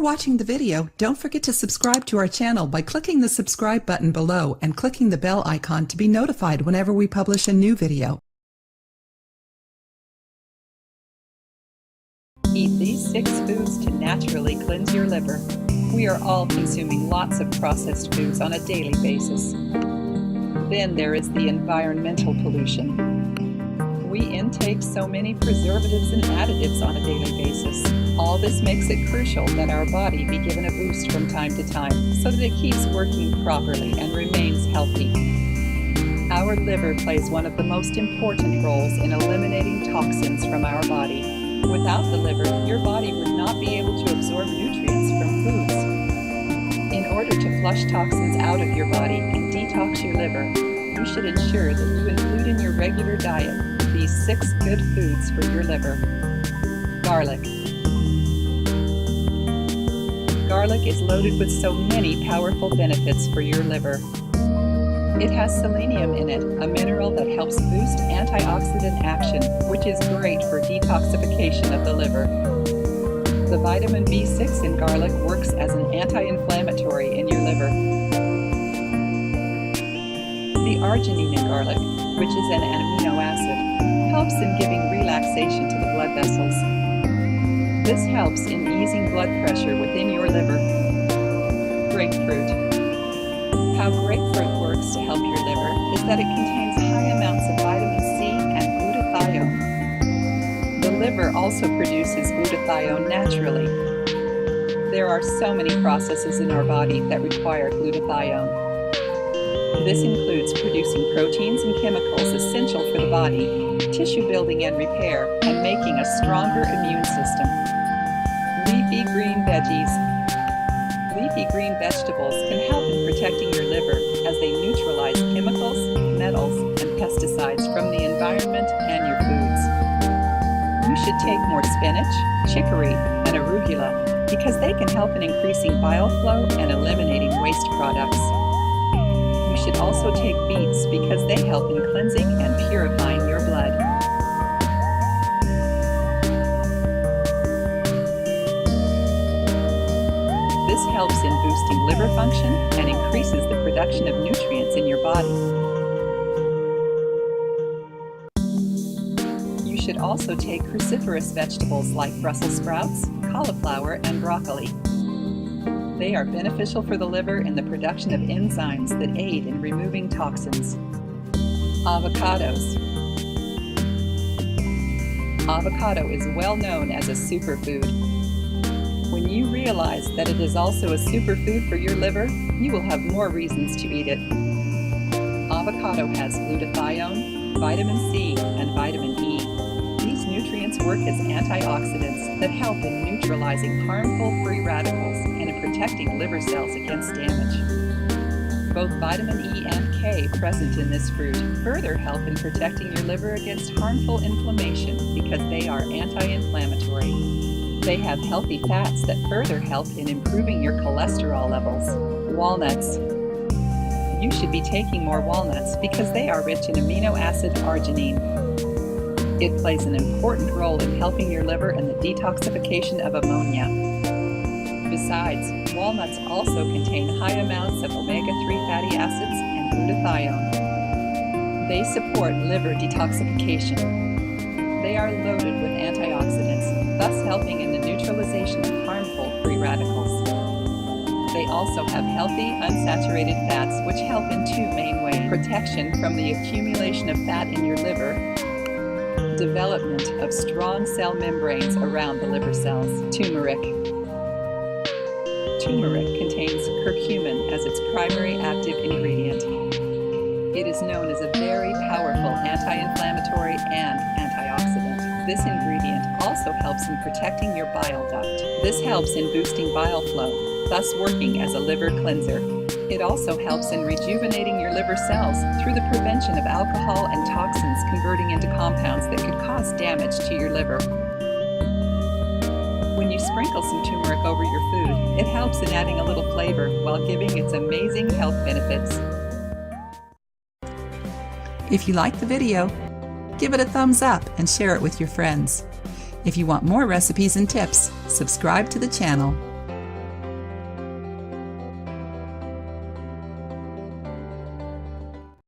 watching the video, don't forget to subscribe to our channel by clicking the subscribe button below and clicking the bell icon to be notified whenever we publish a new video. Eat these 6 foods to naturally cleanse your liver. We are all consuming lots of processed foods on a daily basis. Then there is the environmental pollution. We intake so many preservatives and additives on a daily basis. All this makes it crucial that our body be given a boost from time to time so that it keeps working properly and remains healthy. Our liver plays one of the most important roles in eliminating toxins from our body. Without the liver, your body would not be able to absorb nutrients from foods. In order to flush toxins out of your body and detox your liver, you should ensure that you include in your regular diet these 6 good foods for your liver. Garlic. Garlic is loaded with so many powerful benefits for your liver. It has selenium in it, a mineral that helps boost antioxidant action, which is great for detoxification of the liver. The vitamin B6 in garlic works as an anti-inflammatory in your liver. The arginine in garlic, which is an amino acid, helps in giving relaxation to the blood vessels. This helps in easing blood pressure within your liver. Grapefruit. How grapefruit works to help your liver is that it contains high amounts of vitamin C and glutathione. The liver also produces glutathione naturally. There are so many processes in our body that require glutathione. This includes producing proteins and chemicals essential for the body, tissue building and repair, and making a stronger immune system. Leafy green veggies. Leafy green vegetables can help in protecting your liver as they neutralize chemicals, metals, and pesticides from the environment and your foods. You should take more spinach, chicory, and arugula because they can help in increasing bile flow and eliminating waste products. You should also take beets because they help in cleansing and purifying your blood. This helps in boosting liver function and increases the production of nutrients in your body. You should also take cruciferous vegetables like Brussels sprouts, cauliflower, and broccoli. They are beneficial for the liver in the production of enzymes that aid in removing toxins. Avocados. Avocado is well known as a superfood. When you realize that it is also a superfood for your liver, you will have more reasons to eat it. Avocado has glutathione, vitamin C, and vitamin E. These nutrients work as antioxidants that help in neutralizing harmful free radicals and in protecting liver cells against damage. Both vitamin E and K present in this fruit further help in protecting your liver against harmful inflammation because they are anti-inflammatory. They have healthy fats that further help in improving your cholesterol levels. Walnuts. You should be taking more walnuts because they are rich in amino acid arginine. It plays an important role in helping your liver in the detoxification of ammonia. Besides, walnuts also contain high amounts of omega-3 fatty acids and glutathione. They support liver detoxification. They are loaded with antioxidants, thus helping in the neutralization of harmful free radicals. They also have healthy, unsaturated fats which help in 2 main ways: protection from the accumulation of fat in your liver, development of strong cell membranes around the liver cells. Turmeric. Turmeric contains curcumin as its primary active ingredient. It is known as a very powerful anti-inflammatory and antioxidant. This ingredient also helps in protecting your bile duct. This helps in boosting bile flow, thus working as a liver cleanser. It also helps in rejuvenating your liver cells through the prevention of alcohol and toxins converting into compounds that could cause damage to your liver. When you sprinkle some turmeric over your food, it helps in adding a little flavor while giving its amazing health benefits. If you like the video, give it a thumbs up and share it with your friends. If you want more recipes and tips, subscribe to the channel.